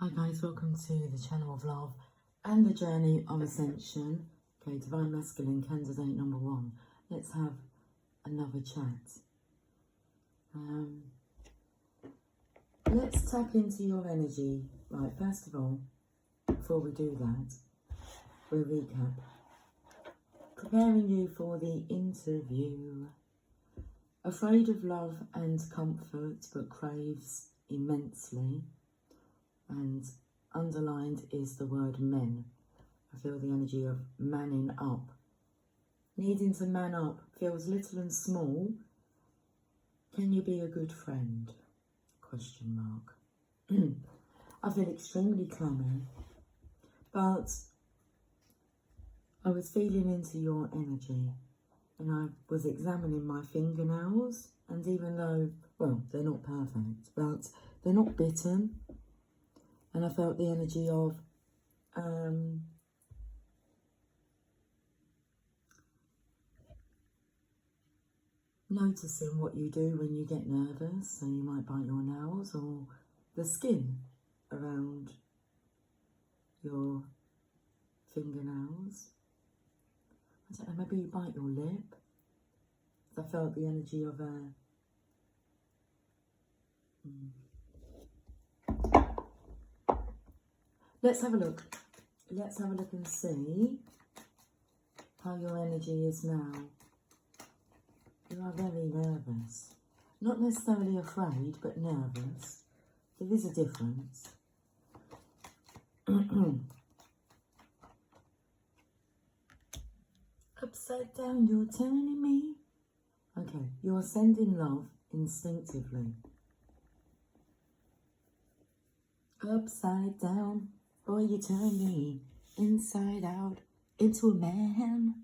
Hi guys, welcome to the channel of love and the journey of ascension. Okay, Divine Masculine candidate number 1. Let's have another chat. Let's tap into your energy. Right, first of all, before we do that, we'll recap. Preparing you for the interview. Afraid of love and comfort, but craves immensely. And underlined is the word men. I feel the energy of manning up. Needing to man up feels little and small. Can you be a good friend? Question mark. I feel extremely clammy, but I was feeling into your energy and I was examining my fingernails, and even though, well, they're not perfect, but they're not bitten. And I felt the energy of noticing what you do when you get nervous. So you might bite your nails or the skin around your fingernails. I don't know, maybe you bite your lip. I felt the energy of Let's have a look. Let's have a look and see how your energy is now. You are very nervous. Not necessarily afraid, but nervous. There is a difference. Upside down, you're turning me. Okay, you're sending love instinctively. Upside down, boy, you turn me inside out into a man.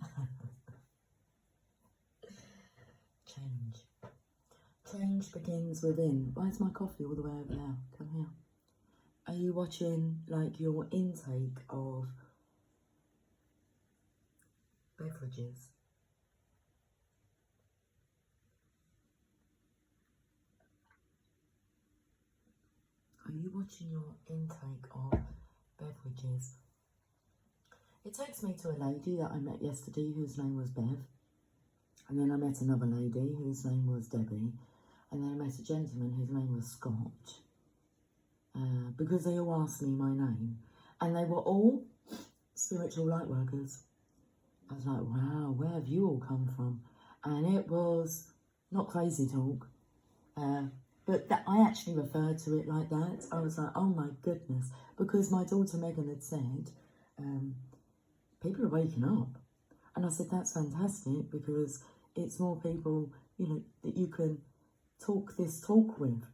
Change begins within. Why is my coffee all the way over there? Come here. Are you watching like your intake of beverages? Are you watching your intake of beverages? It takes me to a lady that I met yesterday whose name was Bev. And then I met another lady whose name was Debbie. And then I met a gentleman whose name was Scott. Because they all asked me my name. And they were all spiritual light workers. I was like, wow, where have you all come from? And it was not crazy talk. But I actually referred to it like that. I was like, oh my goodness. Because my daughter Megan had said, people are waking up. And I said, that's fantastic, because it's more people, you know, that you can talk this talk with.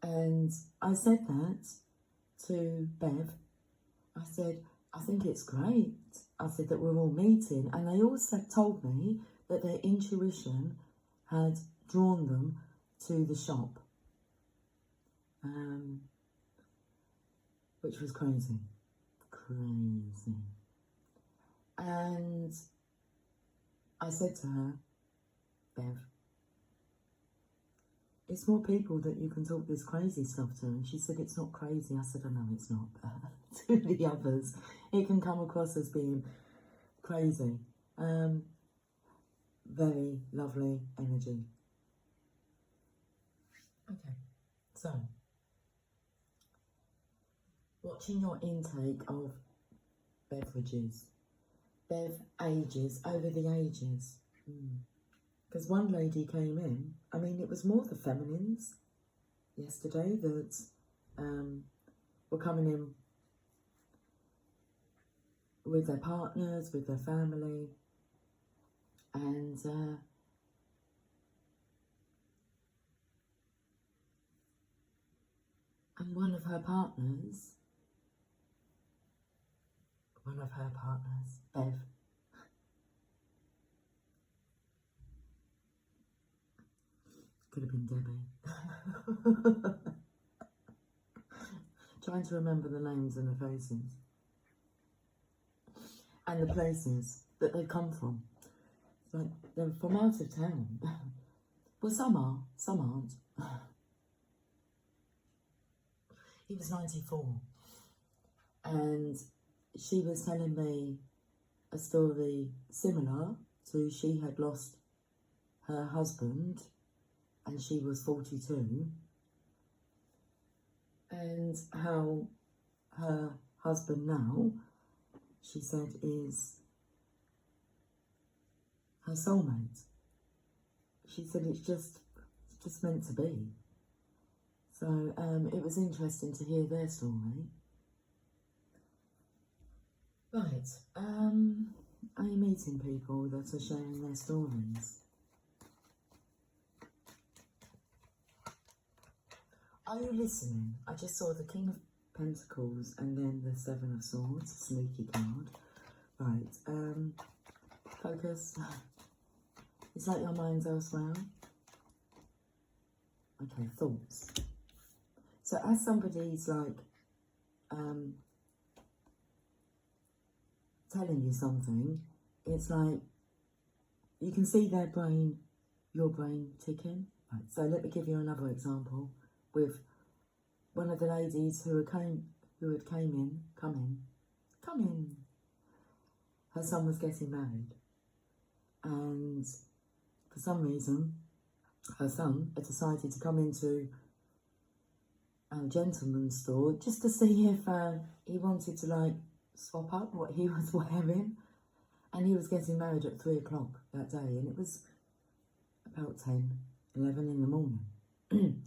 And I said that to Bev. I said, I think it's great. I said that we're all meeting. And they also told me that their intuition had drawn them to the shop. Which was crazy. Crazy. And I said to her, Bev, it's more people that you can talk this crazy stuff to. And she said, it's not crazy. I said, oh no, it's not. To the others, it can come across as being crazy. Very lovely energy. Okay, so watching your intake of beverages. Bev ages, over the ages. Because one lady came in, I mean, it was more the feminines yesterday that were coming in with their partners, with their family, and one of her partners, Bev, could have been Debbie. Trying to remember the names and the faces. And the places that they come from. It's like, they're from out of town. Well, some are, some aren't. he was 94. And she was telling me a story similar to she had lost her husband and she was 42, and how her husband now, she said, is her soulmate. She said it's just meant to be. So it was interesting to hear their story. Right, are you meeting people that are sharing their stories? Are you listening? I just saw the King of Pentacles and then the Seven of Swords, sneaky card. Right, focus. Is that your mind's elsewhere? Okay, thoughts. So as somebody's like telling you something, it's like you can see their brain, your brain ticking. Right, so let me give you another example with one of the ladies who had come in. Her son was getting married, and for some reason, her son had decided to come into a gentleman's store just to see if he wanted to like swap up what he was wearing. And he was getting married at 3 o'clock that day, and it was about 10, 11 in the morning. And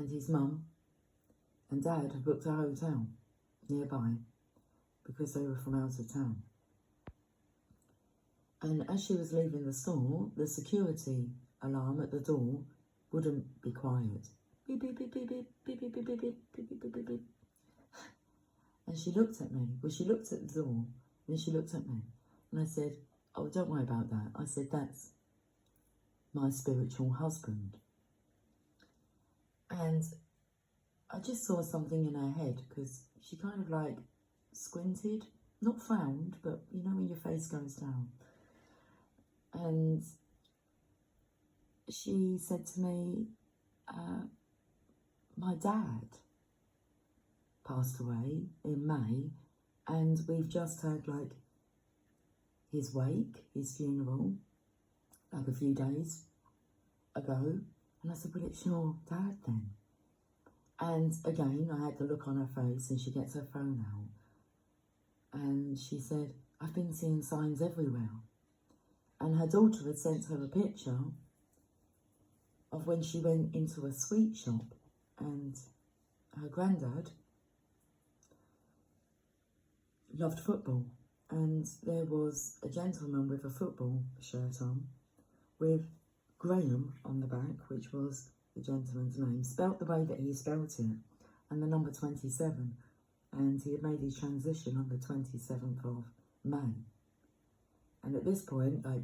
his mum and dad had booked a hotel nearby because they were from out of town. And as she was leaving the store, the security alarm at the door wouldn't be quiet. Beep, beep, beep, beep, beep, beep, beep, beep, beep, beep, beep, beep, beep, beep. And she looked at me. Well, she looked at the door, and she looked at me. And I said, oh, don't worry about that. I said, that's my spiritual husband. And I just saw something in her head, because she kind of like squinted, not frowned, but you know when your face goes down. And she said to me, my dad passed away in May, and we've just had like his wake, his funeral, like a few days ago. And I said, well, it's your dad then. And again, I had the look on her face, and she gets her phone out. And she said, I've been seeing signs everywhere. And her daughter had sent her a picture of when she went into a sweet shop, and her granddad loved football. And there was a gentleman with a football shirt on with Graham on the back, which was the gentleman's name, spelt the way that he spelt it, and the number 27. And he had made his transition on the 27th of May. And at this point, like,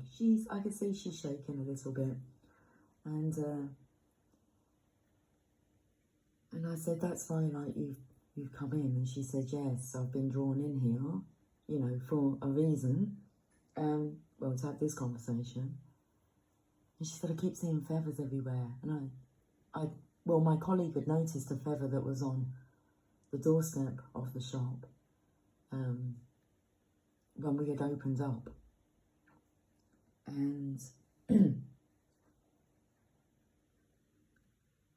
I could see she's shaking a little bit. And I said, that's fine, like, you've come in. And she said, yes, I've been drawn in here, you know, for a reason. Well, to have this conversation. And she said, I keep seeing feathers everywhere. And well, my colleague had noticed a feather that was on the doorstep of the shop when we had opened up. And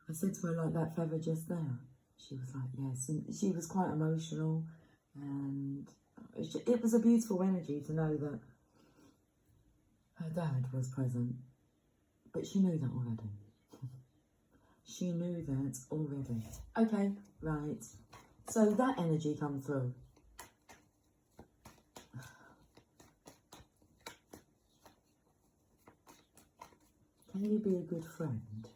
I said to her, like, that feather just there? She was like, yes. And she was quite emotional, and it was a beautiful energy to know that her dad was present. But she knew that already. She knew that already. Okay, right. So that energy come through. Can you be a good friend?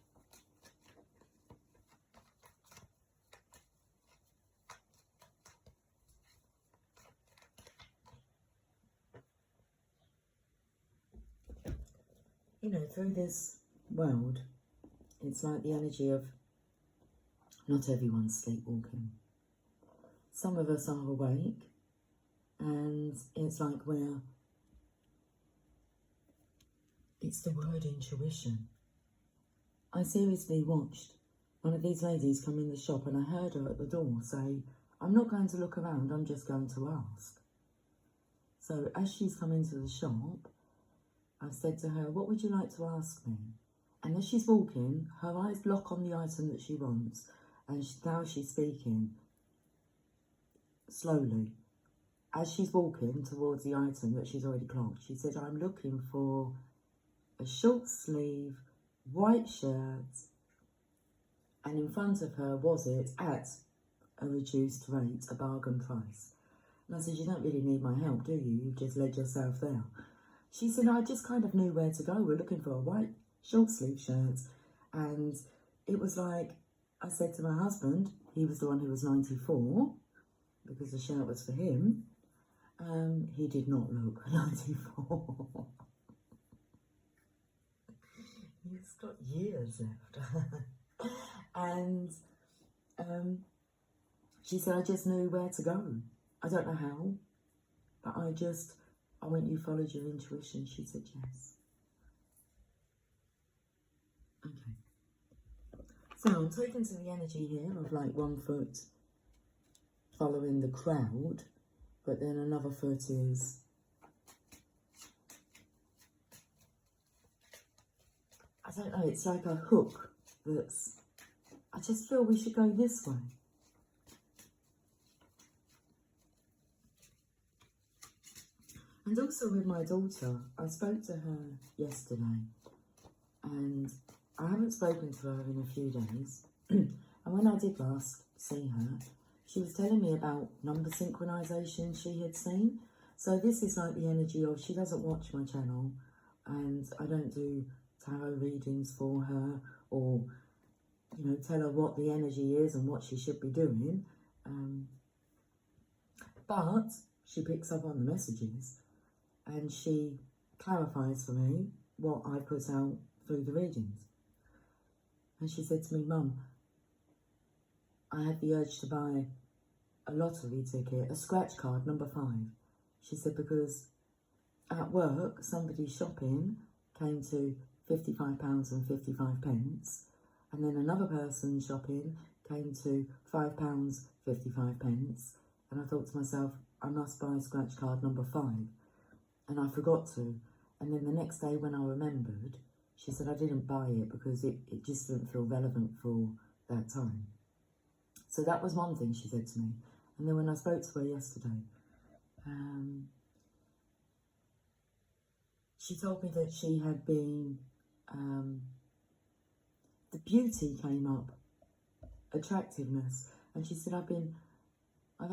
You know, through this world, it's like the energy of not everyone's sleepwalking. Some of us are awake, and it's like it's the word intuition. I seriously watched one of these ladies come in the shop and I heard her at the door say, I'm not going to look around, I'm just going to ask. So as she's come into the shop, I've said to her, what would you like to ask me? And as she's walking, her eyes lock on the item that she wants, and now she's speaking slowly. As she's walking towards the item that she's already clocked, she said, I'm looking for a short sleeve, white shirt, and in front of her was it at a reduced rate, a bargain price. And I said, you don't really need my help, do you? You've just led yourself there. She said, I just kind of knew where to go. We're looking for a white short sleeve shirt. And it was like, I said to my husband, he was the one who was 94, because the shirt was for him. He did not look 94. He's got years left. And she said, I just knew where to go. I don't know how, but I went, you followed your intuition. She said yes. Okay. So I'm taken to the energy here of like 1 foot following the crowd, but then another foot is I don't know, it's like a hook that's, I just feel we should go this way. And also with my daughter, I spoke to her yesterday and I haven't spoken to her in a few days. And when I did last see her, she was telling me about number synchronization she had seen. So this is like the energy of, she doesn't watch my channel and I don't do tarot readings for her or, you know, tell her what the energy is and what she should be doing. But she picks up on the messages and she clarifies for me what I put out through the readings. And she said to me, Mum, I had the urge to buy a lottery ticket, a scratch card, number 5. She said, because at work, somebody shopping came to £55.55, and then another person shopping came to £5.55, and I thought to myself, I must buy scratch card number 5, and I forgot to. And then the next day when I remembered, she said I didn't buy it because it just didn't feel relevant for that time. So that was one thing she said to me. And then when I spoke to her yesterday, she told me that she had been, the beauty came up, attractiveness. And she said, I've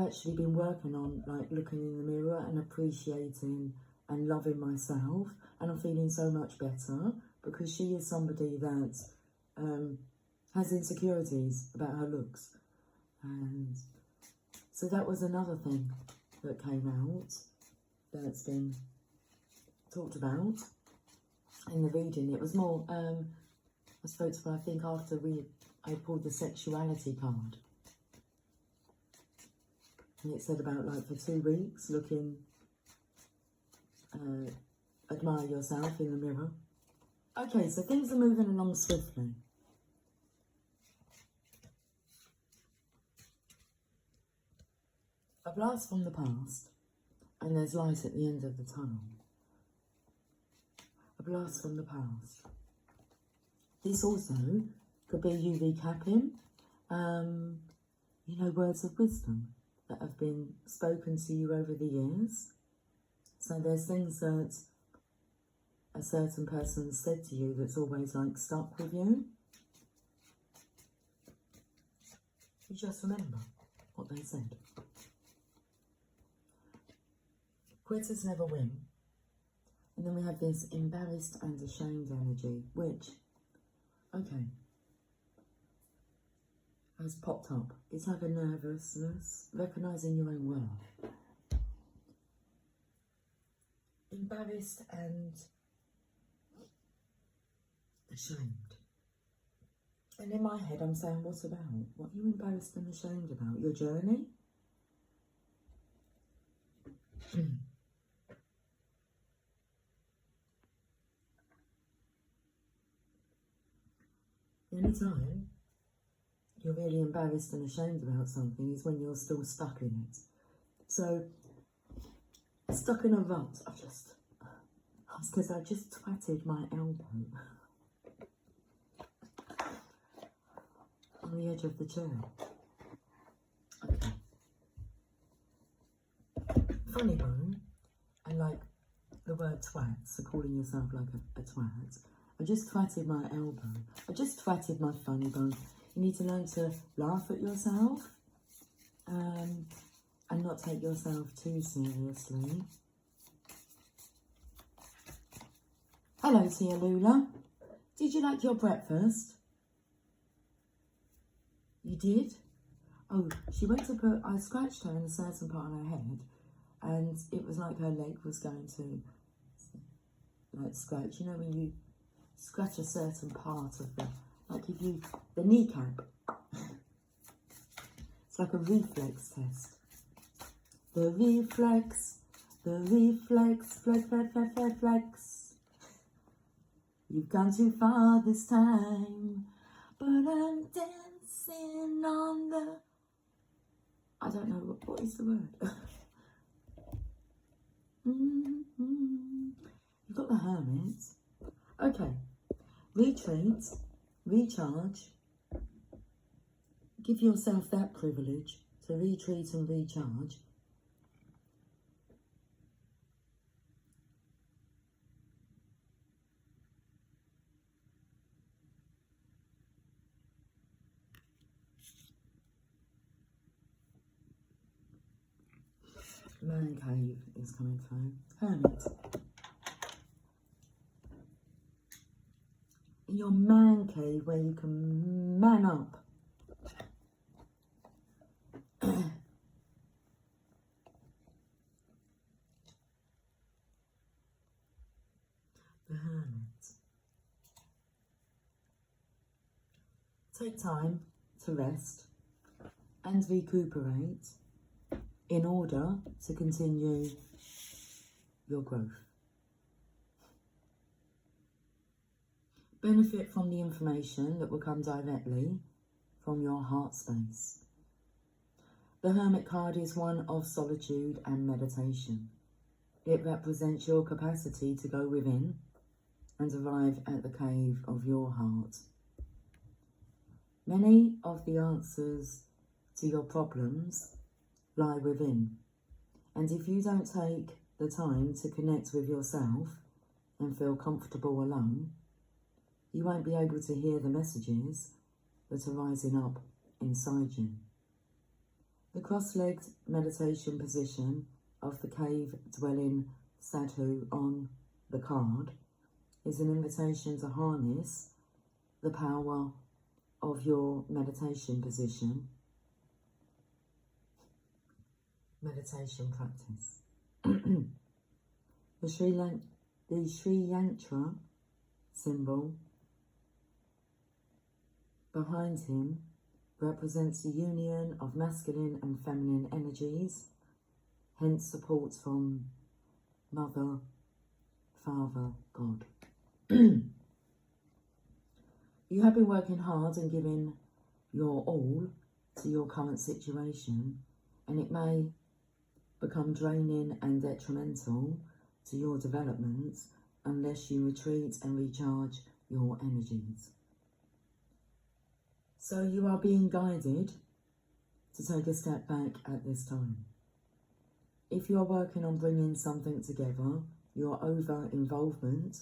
actually been working on like looking in the mirror and appreciating and loving myself. And I'm feeling so much better because she is somebody that has insecurities about her looks. And so that was another thing that came out that's been talked about in the reading. It was more, I spoke to her, I think, after I pulled the sexuality card. And it said about like for 2 weeks, looking, admire yourself in the mirror. Okay, so things are moving along swiftly. A blast from the past, and there's light at the end of the tunnel. A blast from the past. This also could be you recapping, you know, words of wisdom that have been spoken to you over the years. So there's things that a certain person said to you that's always like stuck with you. You just remember what they said. Quitters never win. And then we have this embarrassed and ashamed energy, which, okay, has popped up. It's like a nervousness, recognising your own worth. Embarrassed and ashamed. And in my head I'm saying, what about? What are you embarrassed and ashamed about? Your journey? Anytime you're really embarrassed and ashamed about something is when you're still stuck in it. So, stuck in a rut, because I just twatted my elbow on the edge of the chair. Okay. Funny bone, I like the word twat, so calling yourself like a twat. I just twatted my elbow. I just twatted my funny bone. You need to learn to laugh at yourself and not take yourself too seriously. Hello, Tia Lula. Did you like your breakfast? You did? Oh, she went to put, I scratched her in a certain part on her head, and it was like her leg was going to, like, scratch. You know when you scratch a certain part of like if you, the kneecap. It's like a reflex test. The reflex, flex. You've gone too far this time, but I'm dancing on the... I don't know, what is the word? You've got the Hermit. Okay, retreat, recharge. Give yourself that privilege to retreat and recharge. Man cave is coming through. Hermit. In your man cave where you can man up. The Hermit. Take time to rest and recuperate in order to continue your growth. Benefit from the information that will come directly from your heart space. The Hermit card is one of solitude and meditation. It represents your capacity to go within and arrive at the cave of your heart. Many of the answers to your problems lie within, and if you don't take the time to connect with yourself and feel comfortable alone, you won't be able to hear the messages that are rising up inside you. The cross-legged meditation position of the cave-dwelling sadhu on the card is an invitation to harness the power of your meditation position, meditation practice. The Sri Yantra symbol behind him represents the union of masculine and feminine energies, hence support from Mother, Father, God. You have been working hard and giving your all to your current situation, and it may become draining and detrimental to your development unless you retreat and recharge your energies. So you are being guided to take a step back at this time. If you are working on bringing something together, your over-involvement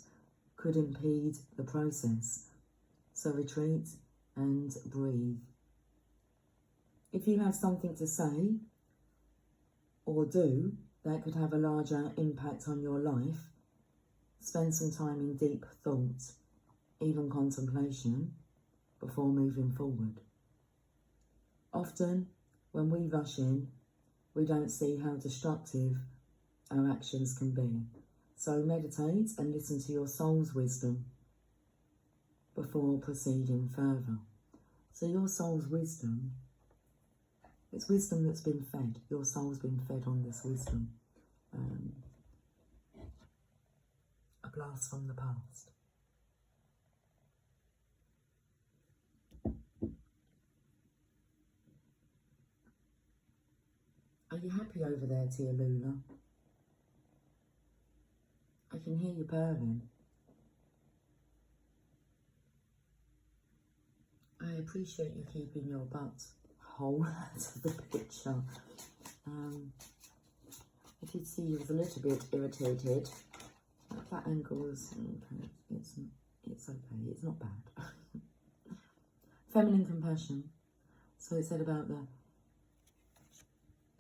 could impede the process. So retreat and breathe. If you have something to say or do that could have a larger impact on your life, spend some time in deep thought, even contemplation, before moving forward. Often, when we rush in, we don't see how destructive our actions can be. So meditate and listen to your soul's wisdom before proceeding further. So your soul's wisdom, it's wisdom that's been fed. Your soul's been fed on this wisdom. A blast from the past. Are you happy over there, Tia Lula? I can hear you purring. I appreciate you keeping your butt whole out of the picture. I did see you was a little bit irritated. That angle is okay. It's okay. It's not bad. Feminine compassion. So it said about the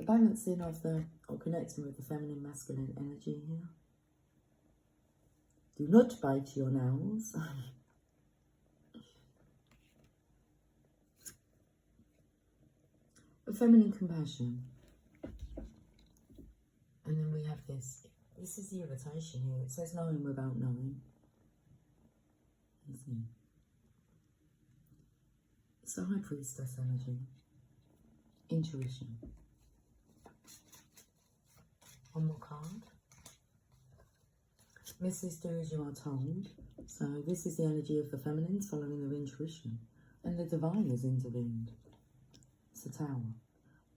balancing of or connecting with the feminine masculine energy here. Do not bite your nails. Feminine compassion. And then we have this. This is the irritation here. It says knowing without knowing. You see. It's the High Priestess energy. Intuition. One more card. Mrs. Do as you are told. So this is the energy of the feminines following their intuition. And the divine has intervened. It's a tower.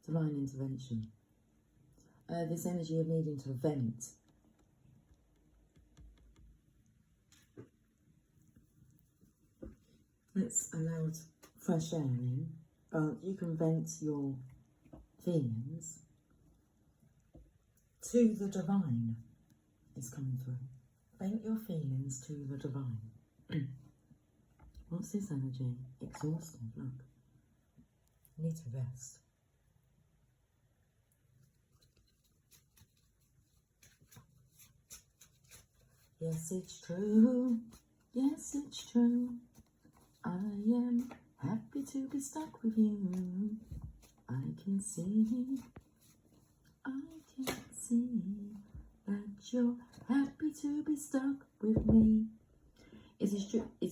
Divine intervention. This energy of needing to vent. It's allowed fresh air in, but you can vent your feelings to the divine. Is coming through. Vent your feelings to the divine. What's this energy? Exhausted, look. Need to rest. Yes, it's true. Yes, it's true. I am happy to be stuck with you. I can see that you're happy to be stuck with me. It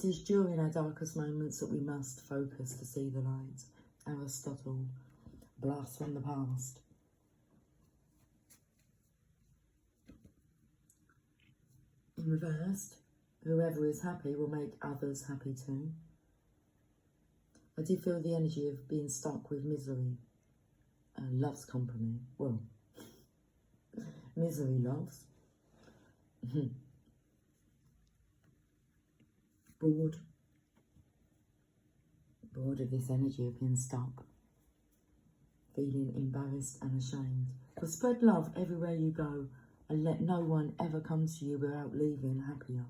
is during our darkest moments that we must focus to see the light. Aristotle, blast from the past. In reversed, whoever is happy will make others happy too. I do feel the energy of being stuck with misery. Loves company. Well, misery loves. Bored. Bored of this energy of being stuck. Feeling embarrassed and ashamed. But spread love everywhere you go and let no one ever come to you without leaving happier.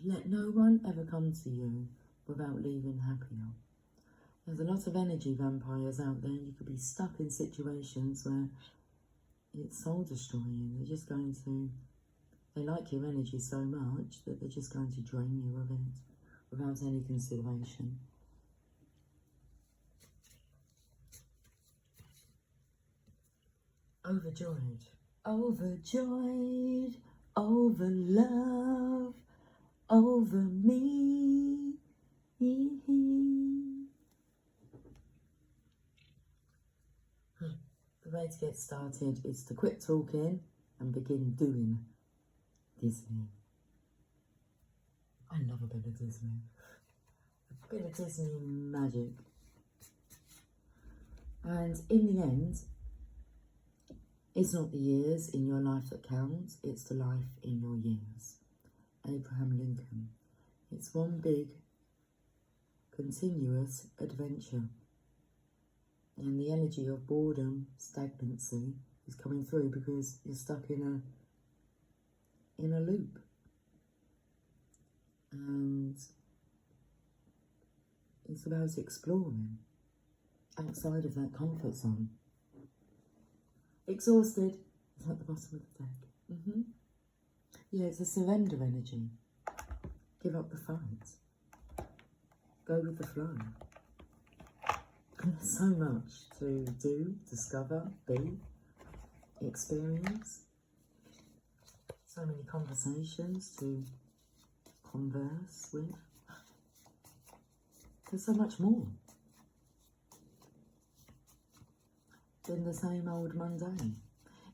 Let no one ever come to you without leaving happier. There's a lot of energy vampires out there. You could be stuck in situations where it's soul destroying. They're just going to, they like your energy so much that they're just going to drain you of it without any consideration. Overjoyed. Overjoyed over love. Over me. The way to get started is to quit talking and begin doing Disney. I love a bit of Disney. A bit of Disney magic. And in the end, it's not the years in your life that count, it's the life in your years. Abraham Lincoln. It's one big, continuous adventure. And the energy of boredom, stagnancy is coming through because you're stuck in a loop. And it's about exploring outside of that comfort zone. Exhausted is at the bottom of the deck. Yeah, it's a surrender energy. Give up the fight. Go with the flow. And there's so much to do, discover, be, experience. So many conversations to converse with. There's so much more than the same old mundane.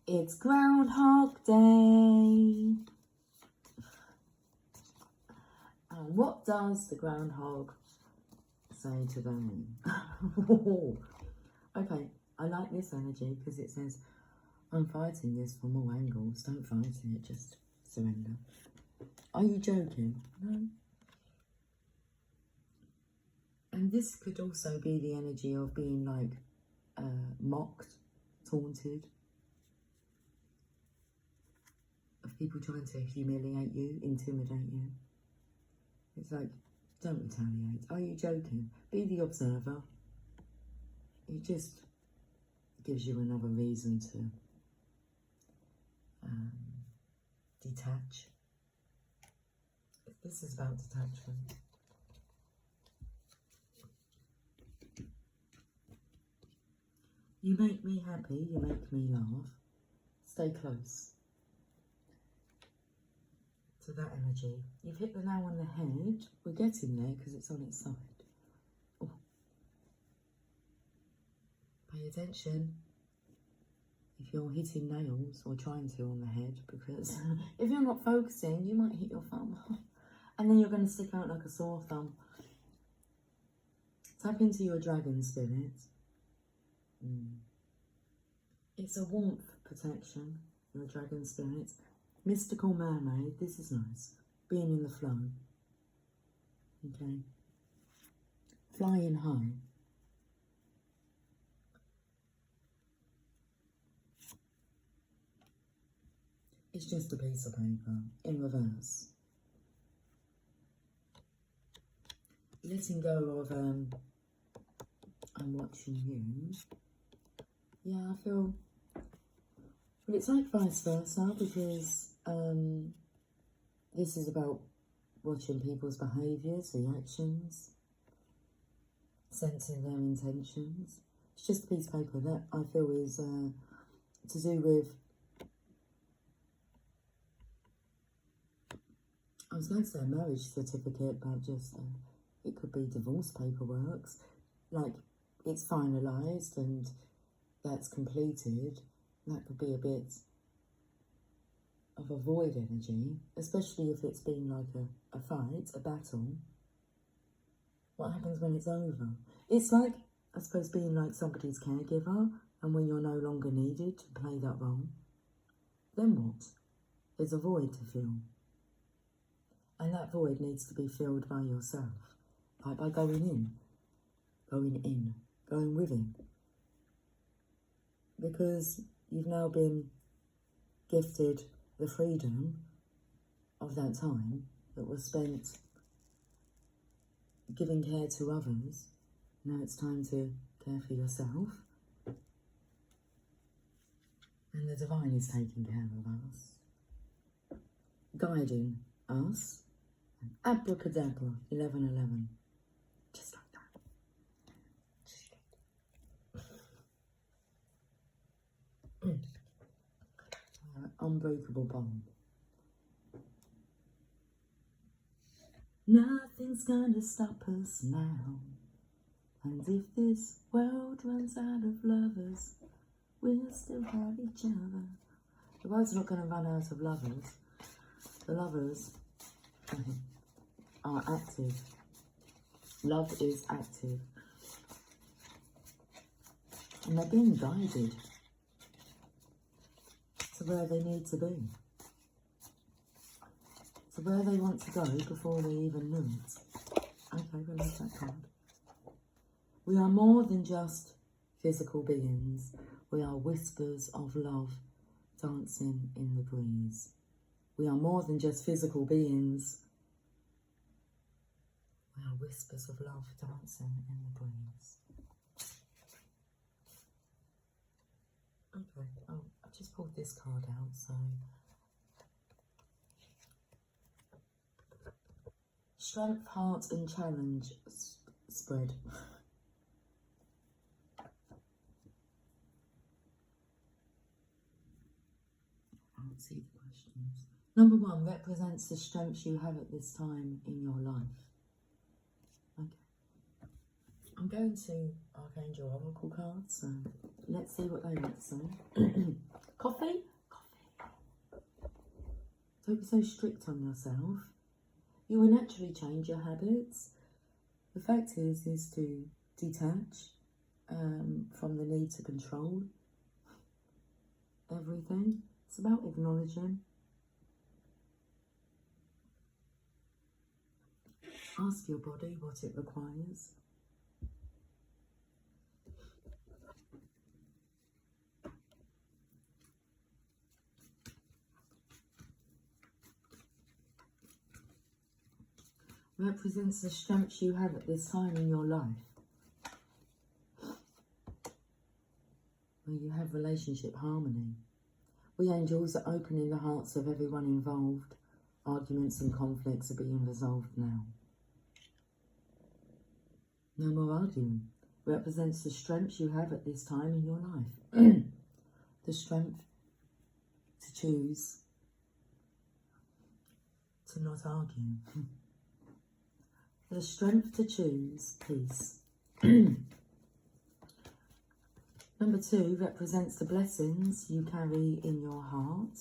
It's Groundhog Day. And what does the groundhog say today? Okay, I like this energy because it says, I'm fighting this from all angles. Don't fight it, just surrender. Are you joking? No. And this could also be the energy of being like mocked, taunted, of people trying to humiliate you, intimidate you. It's like, don't retaliate. Are you joking? Be the observer. It just gives you another reason to detach. This is about detachment. You make me happy, you make me laugh. Stay close to that energy. You've hit the nail on the head. We're getting there because it's on its side. Oh. Pay attention if you're hitting nails or trying to on the head, because if you're not focusing, you might hit your thumb. And then you're going to stick out like a sore thumb. Tap into your dragon spirit. It's a warmth protection, your dragon spirit. Mystical mermaid, this is nice. Being in the flow. Okay. Flying high. It's just a piece of paper in reverse. Letting go of, I'm watching you. Yeah, I feel, well, it's like vice versa, because this is about watching people's behaviours, reactions, sensing their intentions. It's just a piece of paper that I feel is to do with, I was going to say a marriage certificate, but just, it could be divorce paperwork. Like, it's finalised and that's completed. That could be a bit of a void energy, especially if it's been like a fight, a battle. What happens when it's over? It's like, I suppose, being like somebody's caregiver, and when you're no longer needed to play that role, then what? There's a void to fill. And that void needs to be filled by yourself, like by going within. Because you've now been gifted the freedom of that time that was spent giving care to others. Now it's time to care for yourself. And the divine is taking care of us, guiding us. Abracadabra, 11:11. Just like that. Unbreakable bond. Nothing's gonna stop us now. And if this world runs out of lovers, we'll still have each other. The world's not gonna run out of lovers. The lovers are active. Love is active. And they're being guided to where they need to be. To where they want to go before they even know it. Okay, we'll leave that card. We are more than just physical beings. We are whispers of love dancing in the breeze. We are more than just physical beings. We are whispers of love dancing in the breeze. Okay, oh, I've just pulled this card out, so. Strength, heart and challenge spread. I don't see the questions. Number 1 represents the strengths you have at this time in your life. Okay. I'm going to Archangel Oracle cards, so let's see what they want to say. Coffee? Coffee. Don't be so strict on yourself. You will naturally change your habits. The fact is to detach from the need to control everything. It's about acknowledging. Ask your body what it requires. Represents the strength you have at this time in your life, where you have relationship harmony. We angels are opening the hearts of everyone involved. Arguments and conflicts are being resolved now. No more arguing. Represents the strength you have at this time in your life. The strength to choose to not argue. The strength to choose peace. Number 2 represents the blessings you carry in your heart.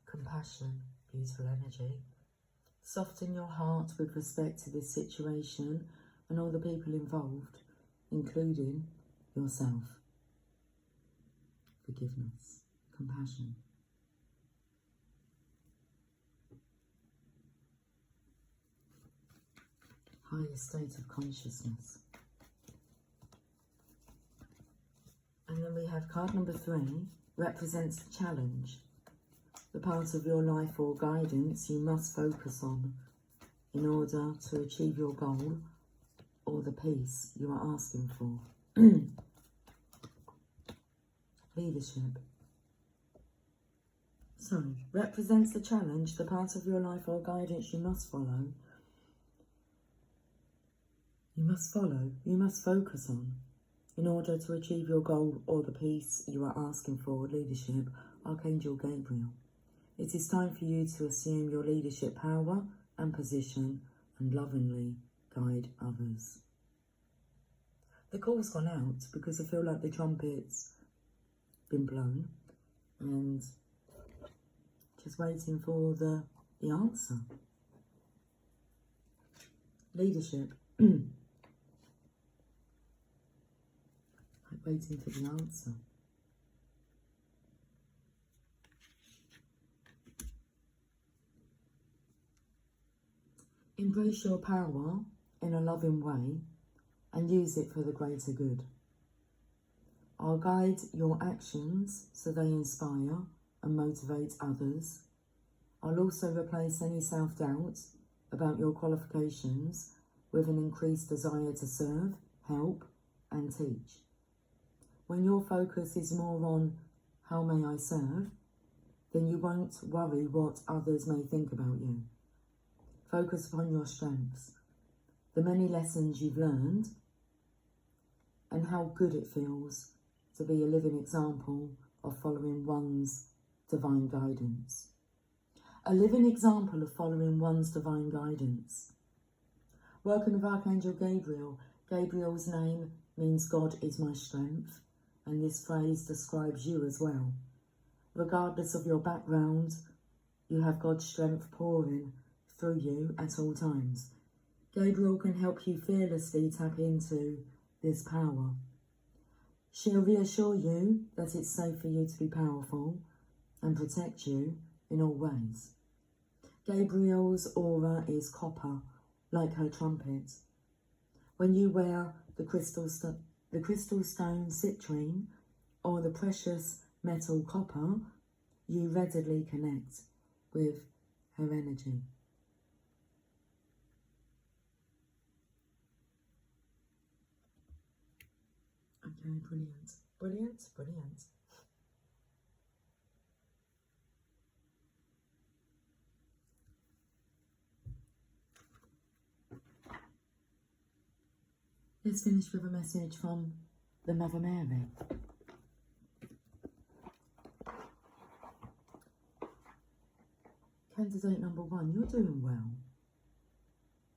Compassion, beautiful energy. Soften your heart with respect to this situation and all the people involved, including yourself. Forgiveness, compassion. Higher state of consciousness. And then we have card number 3, represents the challenge. The part of your life or guidance you must focus on in order to achieve your goal or the peace you are asking for. Leadership. Sorry, represents the challenge, the part of your life or guidance you must follow. You must focus on in order to achieve your goal or the peace you are asking for. Leadership, Archangel Gabriel. It is time for you to assume your leadership power and position and lovingly guide others. The call's gone out because I feel like the trumpet's been blown and just waiting for the answer. Leadership. Waiting for the answer. Embrace your power in a loving way and use it for the greater good. I'll guide your actions so they inspire and motivate others. I'll also replace any self-doubt about your qualifications with an increased desire to serve, help and teach. When your focus is more on how may I serve, then you won't worry what others may think about you. Focus upon your strengths, the many lessons you've learned, and how good it feels to be a living example of following one's divine guidance. A living example of following one's divine guidance. Working with Archangel Gabriel. Gabriel's name means God is my strength, and this phrase describes you as well. Regardless of your background, you have God's strength pouring through you at all times. Gabriel can help you fearlessly tap into this power. She'll reassure you that it's safe for you to be powerful and protect you in all ways. Gabriel's aura is copper, like her trumpet. When you wear the crystal stone citrine or the precious metal copper, you readily connect with her energy. Okay, brilliant, brilliant, brilliant. Let's finish with a message from the Mother Mary. Candidate number 1, you're doing well.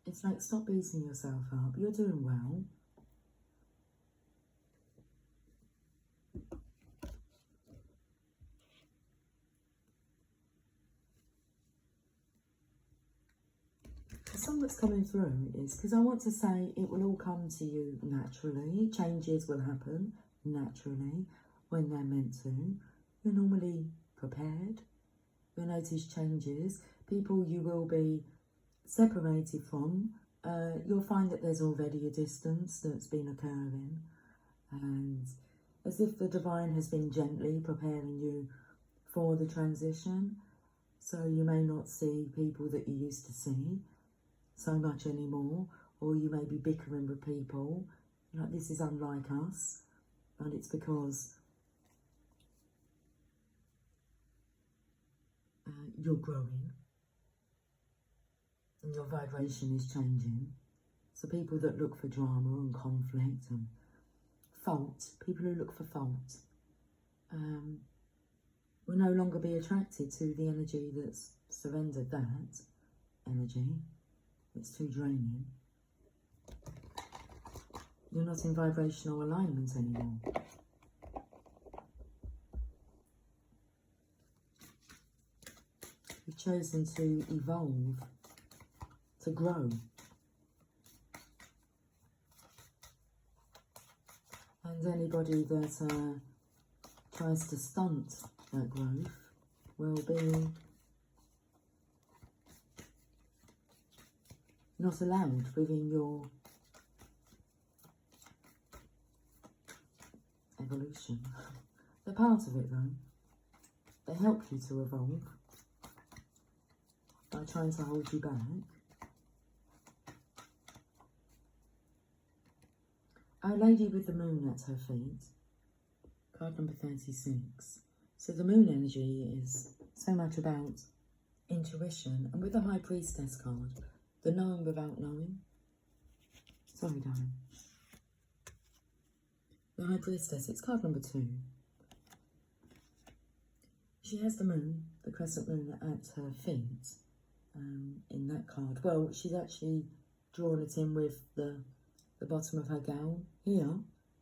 It's like, stop beating yourself up. You're doing well. song that's coming through is because I want to say it will all come to you naturally. Changes will happen naturally when they're meant to. You're normally prepared. You'll notice changes. People you will be separated from, you'll find that there's already a distance that's been occurring. And as if the divine has been gently preparing you for the transition. So you may not see people that you used to see so much anymore, or you may be bickering with people, like this is unlike us, and it's because you're growing and your vibration is changing. So people that look for drama and conflict and fault, people who look for fault, will no longer be attracted to the energy that's surrendered that energy. It's too draining. You're not in vibrational alignment anymore. You've chosen to evolve, to grow. And anybody that tries to stunt that growth will be not allowed within your evolution. They're part of it though. They help you to evolve by trying to hold you back. Our Lady with the Moon at her feet, card number 36. So the moon energy is so much about intuition, and with the High Priestess card, the knowing without knowing. Sorry, darling. The High Priestess, it's card number 2. She has the moon, the crescent moon, at her feet in that card. Well, she's actually drawn it in with the bottom of her gown. Here,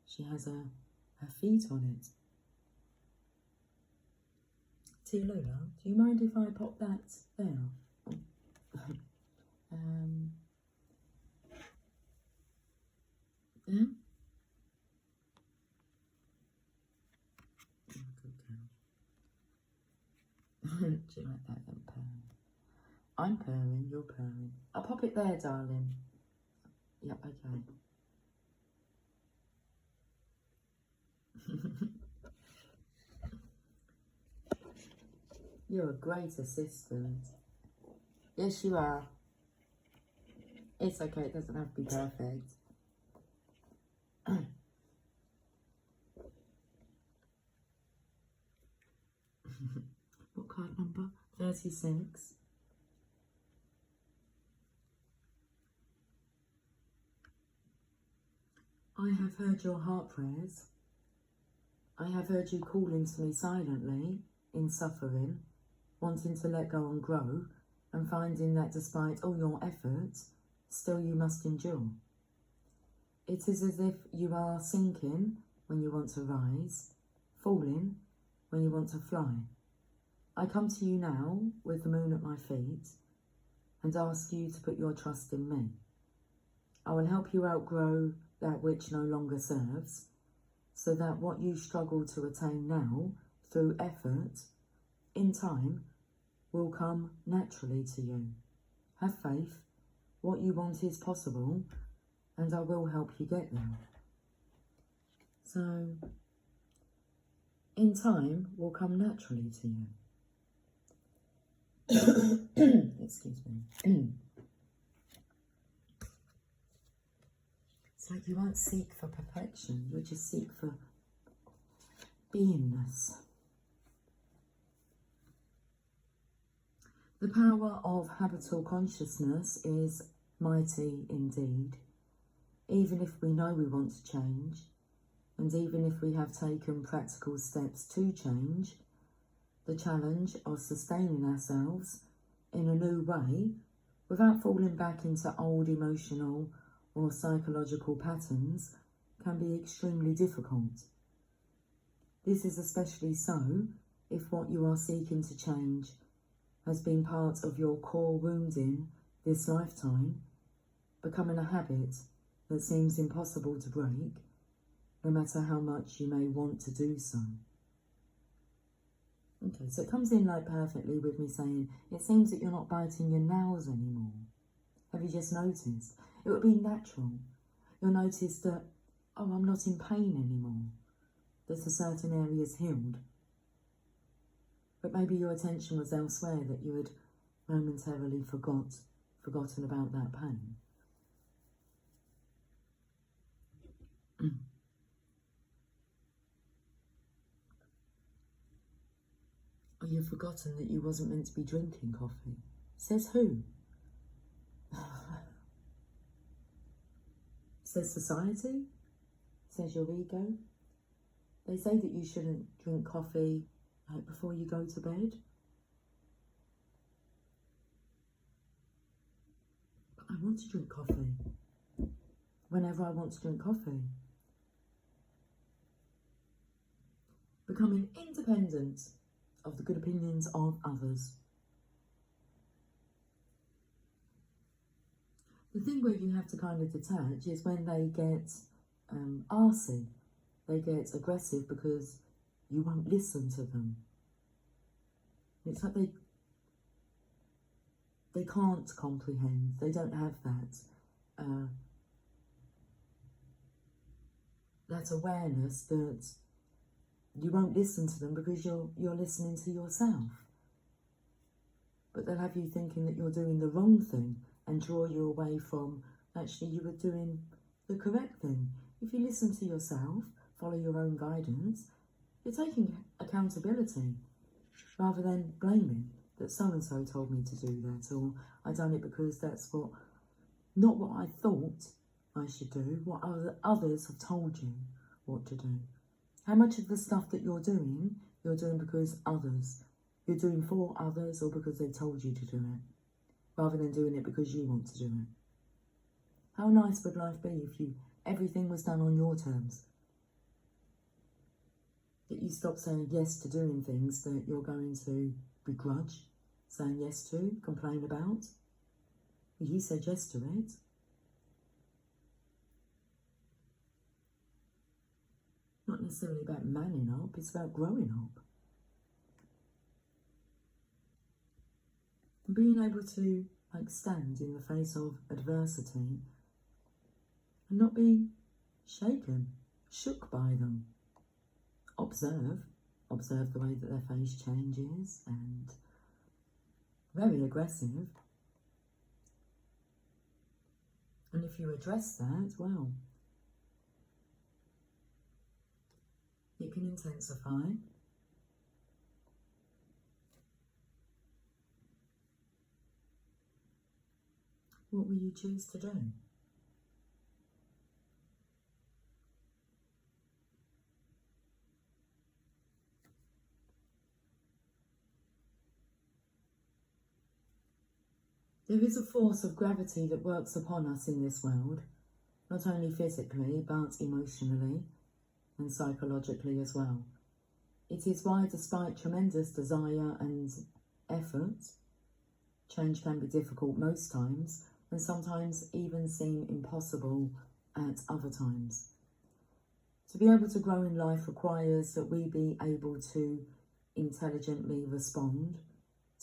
she has her feet on it. Tia Lola, do you mind if I pop that there? Yeah? Do you like that little purring? I'm purring, you're purring. I'll pop it there, darling. Yep, okay. You're a great assistant. Yes, you are. It's okay, it doesn't have to be perfect. What card number? 36. I have heard your heart prayers. I have heard you calling to me silently, in suffering, wanting to let go and grow, and finding that despite all your efforts, still you must endure. It is as if you are sinking when you want to rise, falling when you want to fly. I come to you now with the moon at my feet and ask you to put your trust in me. I will help you outgrow that which no longer serves, so that what you struggle to attain now through effort, in time, will come naturally to you. Have faith, what you want is possible, and I will help you get there. So, in time, will come naturally to you. Excuse me. It's like you won't seek for perfection, you'll just seek for beingness. The power of habitual consciousness is mighty indeed. Even if we know we want to change, and even if we have taken practical steps to change, the challenge of sustaining ourselves in a new way without falling back into old emotional or psychological patterns can be extremely difficult. This is especially so if what you are seeking to change has been part of your core wounding this lifetime, becoming a habit that seems impossible to break, no matter how much you may want to do so. Okay, so it comes in like perfectly with me saying, it seems that you're not biting your nails anymore. Have you just noticed? It would be natural. You'll notice that, oh, I'm not in pain anymore. That a certain area is healed. But maybe your attention was elsewhere, that you had momentarily forgotten about that pain. Or you've forgotten that you wasn't meant to be drinking coffee. Says who? Says society? Says your ego? They say that you shouldn't drink coffee like before you go to bed. But I want to drink coffee. Whenever I want to drink coffee. Becoming independent of the good opinions of others. The thing where you have to kind of detach is when they get arsy. They get aggressive because you won't listen to them. It's like they can't comprehend. They don't have that awareness that you won't listen to them because you're listening to yourself. But they'll have you thinking that you're doing the wrong thing and draw you away from actually you were doing the correct thing. If you listen to yourself, follow your own guidance, you're taking accountability rather than blaming that so-and-so told me to do that, or I done it because that's not what I thought I should do, what others have told you what to do. How much of the stuff that you're doing because you're doing for others or because they told you to do it, rather than doing it because you want to do it. How nice would life be if everything was done on your terms? That you stop saying yes to doing things that you're going to begrudge saying yes to, complain about. You said yes to it. Not necessarily about manning up, it's about growing up. And being able to stand in the face of adversity and not be shook by them. Observe the way that their face changes, and very aggressive. And if you address that, well, it can intensify. What will you choose to do? There is a force of gravity that works upon us in this world, not only physically, but emotionally and psychologically as well. It is why, despite tremendous desire and effort, change can be difficult most times, and sometimes even seem impossible at other times. To be able to grow in life requires that we be able to intelligently respond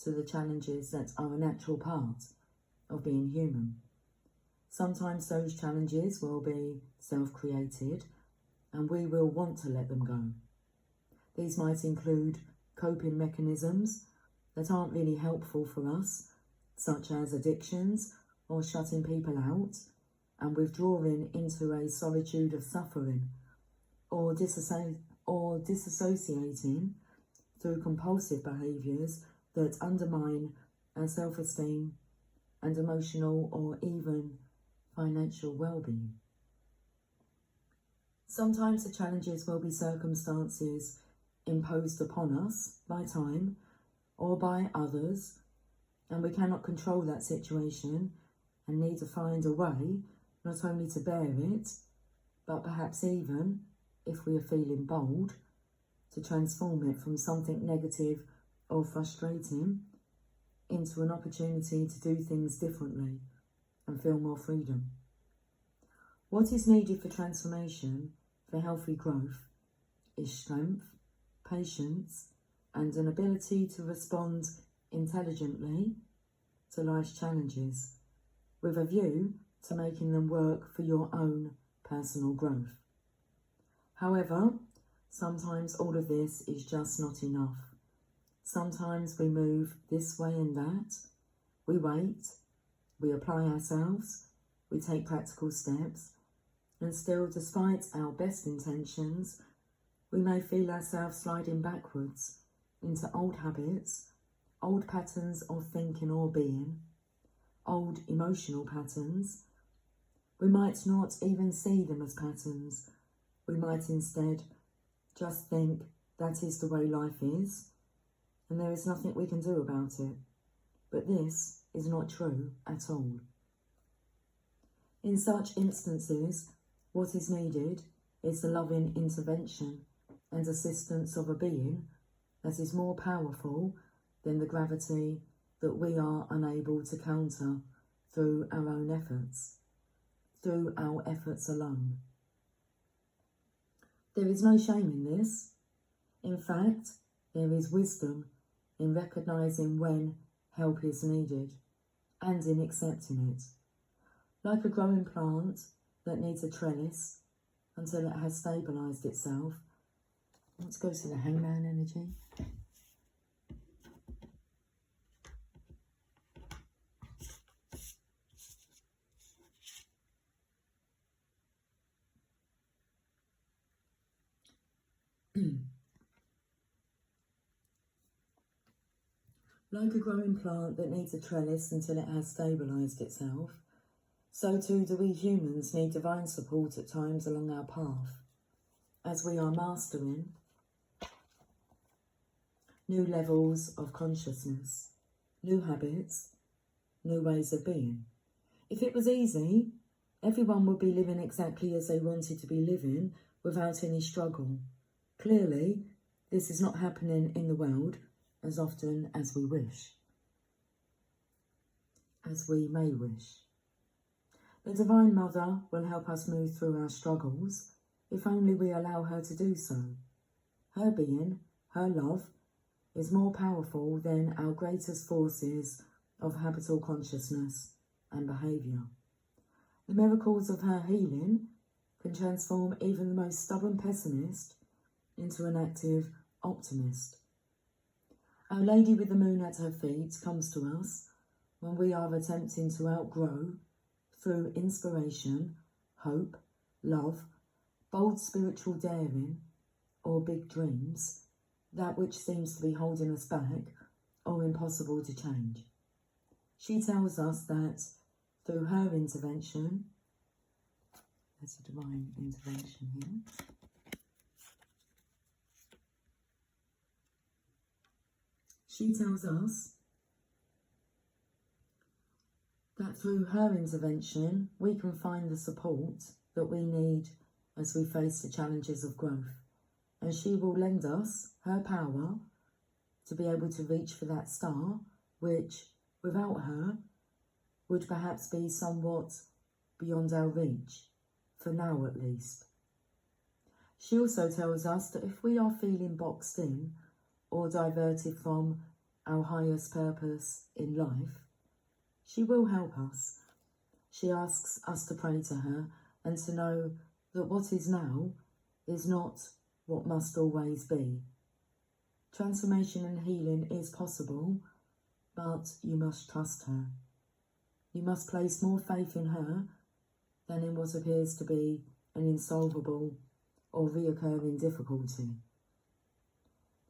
to the challenges that are a natural part of being human. Sometimes those challenges will be self-created and we will want to let them go. These might include coping mechanisms that aren't really helpful for us, such as addictions or shutting people out and withdrawing into a solitude of suffering, or disassociating through compulsive behaviours that undermine our self-esteem and emotional or even financial well-being. Sometimes the challenges will be circumstances imposed upon us by time or by others, and we cannot control that situation and need to find a way not only to bear it, but perhaps even, if we are feeling bold, to transform it from something negative or frustrating into an opportunity to do things differently and feel more freedom. What is needed for transformation, for healthy growth, is strength, patience, and an ability to respond intelligently to life's challenges, with a view to making them work for your own personal growth. However, sometimes all of this is just not enough. Sometimes we move this way and that, we wait, we apply ourselves, we take practical steps, and still, despite our best intentions, we may feel ourselves sliding backwards into old habits, old patterns of thinking or being, old emotional patterns. We might not even see them as patterns. We might instead just think that is the way life is, and there is nothing we can do about it. But this is not true at all. In such instances, what is needed is the loving intervention and assistance of a being that is more powerful than the gravity that we are unable to counter through our own efforts, through our efforts alone. There is no shame in this. In fact, there is wisdom in recognising when help is needed and in accepting it. Like a growing plant that needs a trellis until it has stabilised itself. Let's go to the hangman energy. Like a growing plant that needs a trellis until it has stabilised itself, so too do we humans need divine support at times along our path, as we are mastering new levels of consciousness, new habits, new ways of being. If it was easy, everyone would be living exactly as they wanted to be living without any struggle. Clearly, this is not happening in the world as often as we wish, as we may wish. The Divine Mother will help us move through our struggles if only we allow her to do so. Her being, her love, is more powerful than our greatest forces of habitual consciousness and behaviour. The miracles of her healing can transform even the most stubborn pessimist into an active optimist. Our Lady with the Moon at her feet comes to us when we are attempting to outgrow, through inspiration, hope, love, bold spiritual daring, or big dreams, that which seems to be holding us back or impossible to change. She tells us that through her intervention, there's a divine intervention here. She tells us that through her intervention, we can find the support that we need as we face the challenges of growth. And she will lend us her power to be able to reach for that star, which, without her, would perhaps be somewhat beyond our reach, for now at least. She also tells us that if we are feeling boxed in or diverted from our highest purpose in life, she will help us. She asks us to pray to her and to know that what is now is not what must always be. Transformation and healing is possible, but you must trust her. You must place more faith in her than in what appears to be an insolvable or reoccurring difficulty.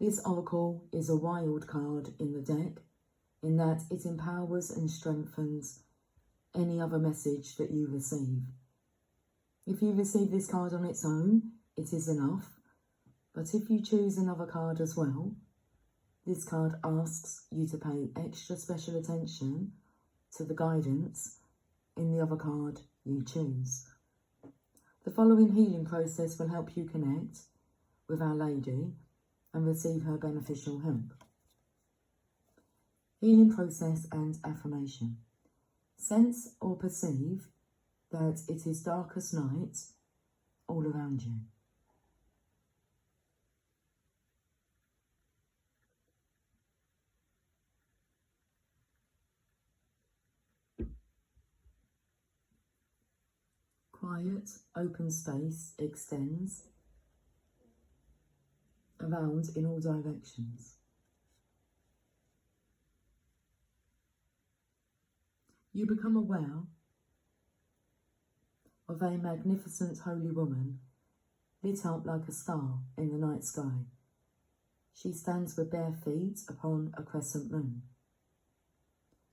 This oracle is a wild card in the deck, in that it empowers and strengthens any other message that you receive. If you receive this card on its own, it is enough. But if you choose another card as well, this card asks you to pay extra special attention to the guidance in the other card you choose. The following healing process will help you connect with Our Lady and receive her beneficial help. healing process and affirmation. Sense or perceive that it is darkest night all around you. Quiet, open space extends around in all directions. You become aware of a magnificent holy woman lit up like a star in the night sky. She stands with bare feet upon a crescent moon.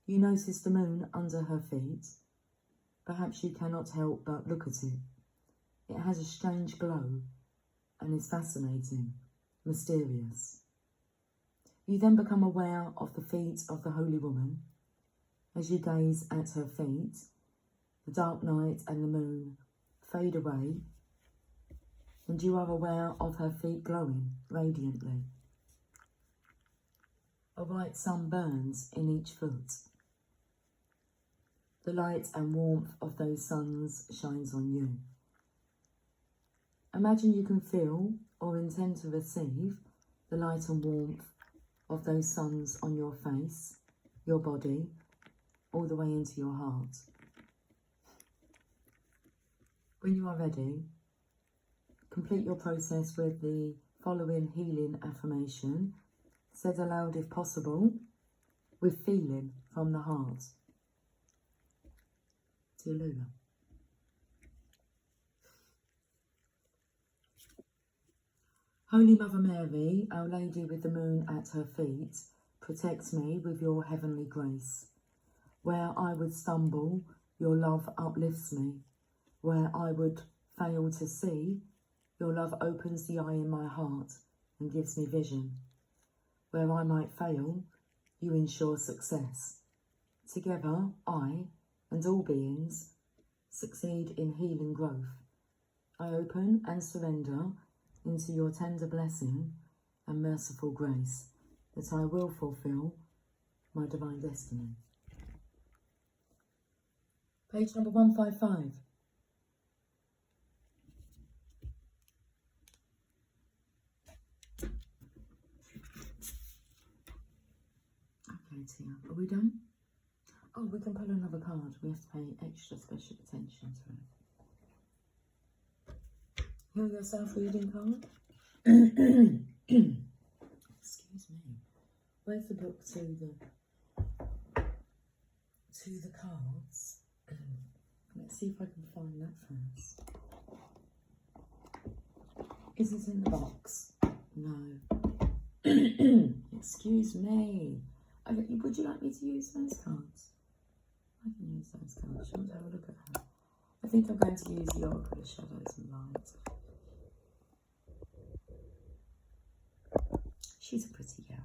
You notice the moon under her feet. Perhaps you cannot help but look at it. It has a strange glow and is fascinating, mysterious. You then become aware of the feet of the holy woman. As you gaze at her feet, the dark night and the moon fade away, and you are aware of her feet glowing radiantly. A bright sun burns in each foot. The light and warmth of those suns shines on you. Imagine you can feel or intend to receive the light and warmth of those suns on your face, your body, all the way into your heart. When you are ready, complete your process with the following healing affirmation, said aloud if possible, with feeling from the heart. To Lula. Holy Mother Mary, Our Lady with the moon at her feet, protect me with your heavenly grace. Where I would stumble, your love uplifts me. Where I would fail to see, your love opens the eye in my heart and gives me vision. Where I might fail, you ensure success. Together, I and all beings succeed in healing growth. I open and surrender into your tender blessing and merciful grace, that I will fulfill my divine destiny. Page number 155. Okay, Tia, are we done? Oh, we can pull another card. We have to pay extra special attention to it. Heal Yourself reading card. Excuse me. Where's the book to the cards? Let's see if I can find that first. Is it in the box? No. Excuse me. Would you like me to use those cards? I can use those cards. Shall we have a look at her? I think I'm going to use the Oracle of Shadows and Light. She's a pretty girl.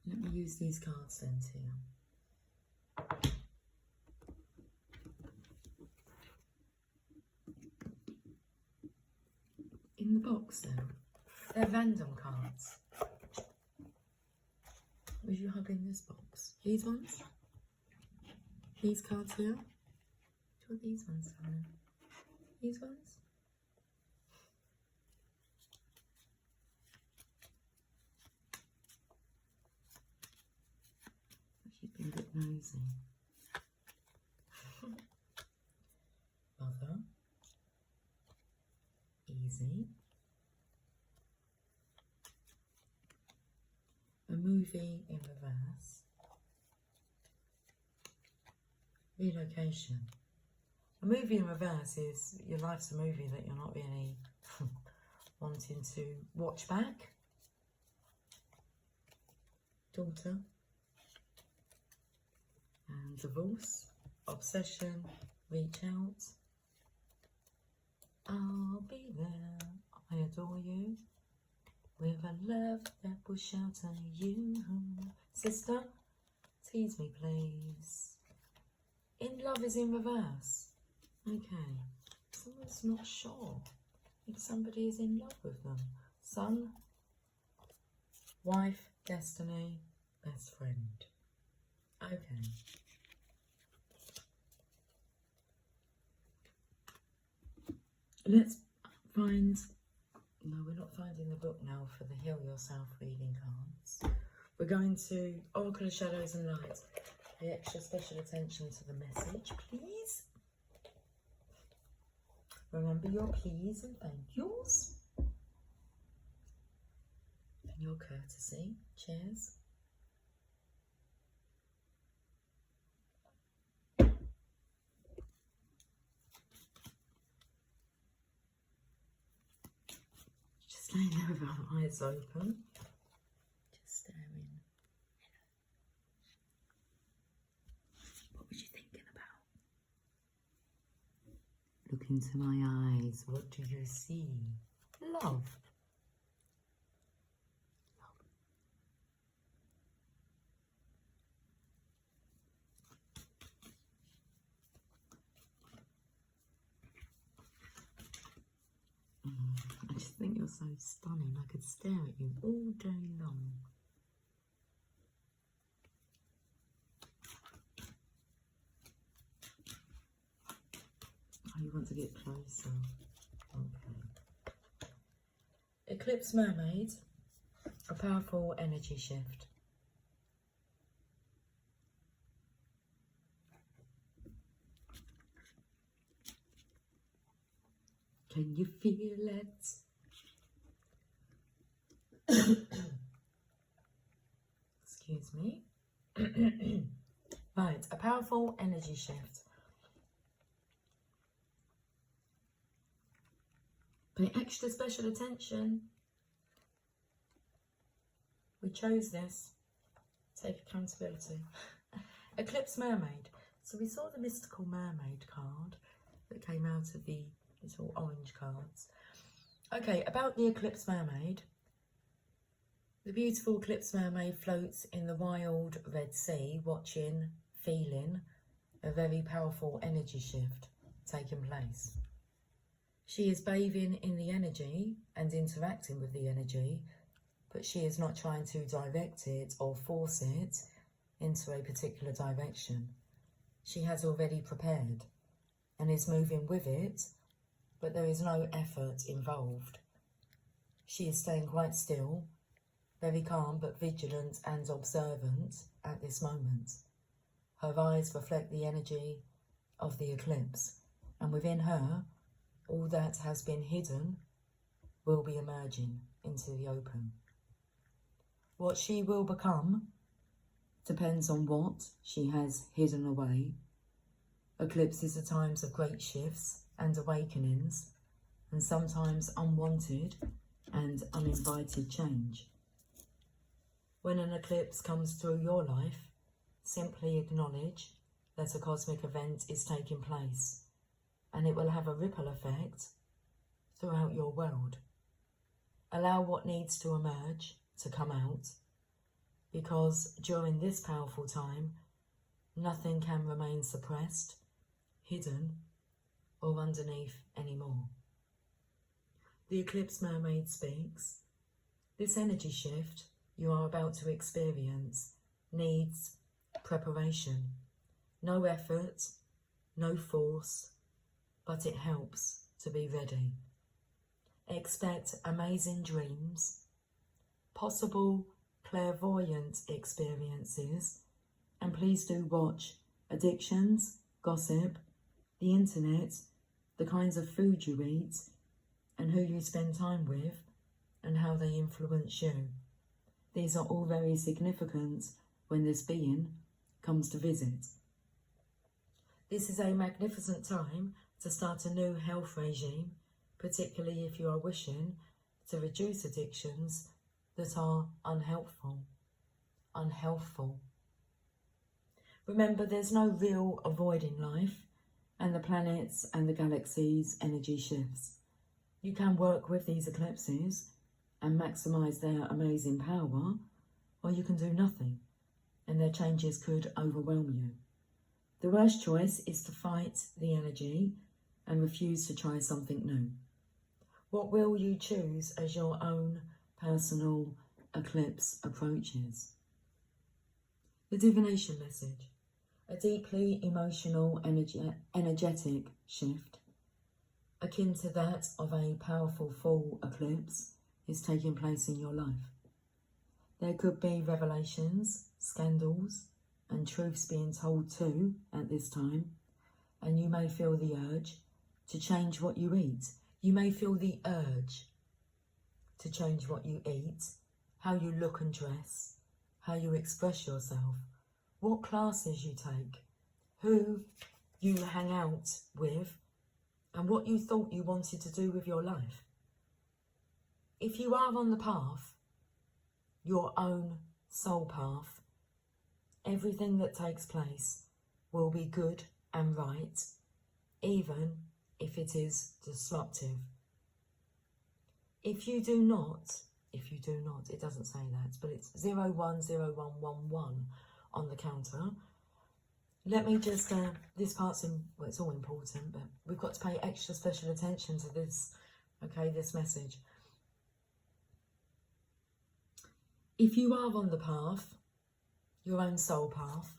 Let me use these cards then, Tia. In the box now. They're random cards. Was you hugging this box? These ones? These cards here? Do you want these ones down? These ones? She's been a bit nosy. Mother. Easy. A movie in reverse. Relocation. A movie in reverse is your life's a movie that you're not really wanting to watch back. Daughter. And divorce. Obsession. Reach out. I'll be there. I adore you. with a love that will shelter you. Sister, tease me please. In love is in reverse. Okay, someone's not sure if somebody is in love with them. Son, wife, destiny, best friend. Okay. Let's find... No, we're not finding the book now for the Heal Yourself reading cards. We're going to Oracle of Shadows and Light. Pay extra special attention to the message, please. Remember your please and thank yous. And your courtesy. Cheers. Just laying there with our eyes open. Just staring. What was you thinking about? Look into my eyes. What do you see? Love. I just think you're so stunning. I could stare at you all day long. Oh, you want to get closer? Okay. Eclipse Mermaid, a powerful energy shift. Can you feel it? Excuse me. Right, a powerful energy shift. Pay extra special attention. We chose this. Take accountability. Eclipse Mermaid. So we saw the mystical mermaid card that came out of the little orange cards. Okay, about the Eclipse Mermaid. The beautiful Eclipse Mermaid floats in the wild Red Sea, watching, feeling a very powerful energy shift taking place. She is bathing in the energy and interacting with the energy, but she is not trying to direct it or force it into a particular direction. She has already prepared and is moving with it, but there is no effort involved. She is staying quite still, very calm but vigilant and observant at this moment. Her eyes reflect the energy of the eclipse, and within her, all that has been hidden will be emerging into the open. What she will become depends on what she has hidden away. Eclipses are times of great shifts and awakenings, and sometimes unwanted and uninvited change. When an eclipse comes through your life, simply acknowledge that a cosmic event is taking place, and it will have a ripple effect throughout your world. Allow what needs to emerge to come out, because during this powerful time, nothing can remain suppressed, hidden, or underneath anymore. The Eclipse Mermaid speaks. This energy shift you are about to experience needs preparation. No effort, no force, but it helps to be ready. Expect amazing dreams, possible clairvoyant experiences, and please do watch addictions, gossip, the internet, the kinds of food you eat, and who you spend time with, and how they influence you. These are all very significant when this being comes to visit. This is a magnificent time to start a new health regime, particularly if you are wishing to reduce addictions that are unhelpful. Remember, there's no real avoiding life and the planets and the galaxies' energy shifts. You can work with these eclipses and maximise their amazing power, or you can do nothing and their changes could overwhelm you. The worst choice is to fight the energy and refuse to try something new. What will you choose as your own personal eclipse approaches? The divination message. A deeply emotional, energetic shift, akin to that of a powerful full eclipse, is taking place in your life. There could be revelations, scandals, and truths being told too at this time, and you may feel the urge to change what you eat. You may feel the urge to change what you eat, how you look and dress, how you express yourself, what classes you take, who you hang out with, and what you thought you wanted to do with your life. If you are on the path, your own soul path, everything that takes place will be good and right, even if it is disruptive. If you do not, it doesn't say that, but it's 010111 on the counter. Let me just, this part's well, it's all important, but we've got to pay extra special attention to this, okay, this message. If you are on the path, your own soul path,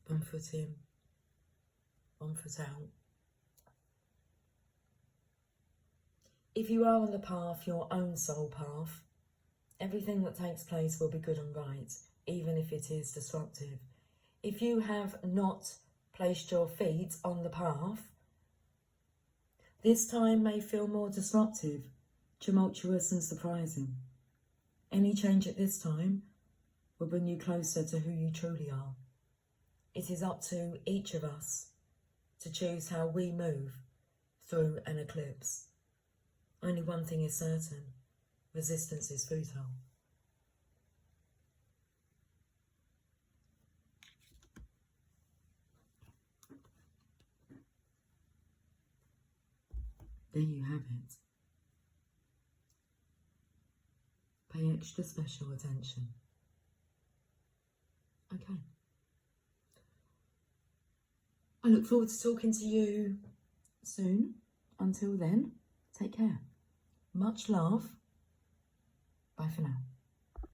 one foot in, one foot out. If you are on the path, your own soul path, everything that takes place will be good and right, even if it is disruptive. If you have not placed your feet on the path, this time may feel more disruptive, tumultuous and surprising. Any change at this time will bring you closer to who you truly are. It is up to each of us to choose how we move through an eclipse. Only one thing is certain: resistance is futile. There you have it. Pay extra special attention. Okay. I look forward to talking to you soon. Until then, take care. Much love. Bye for now.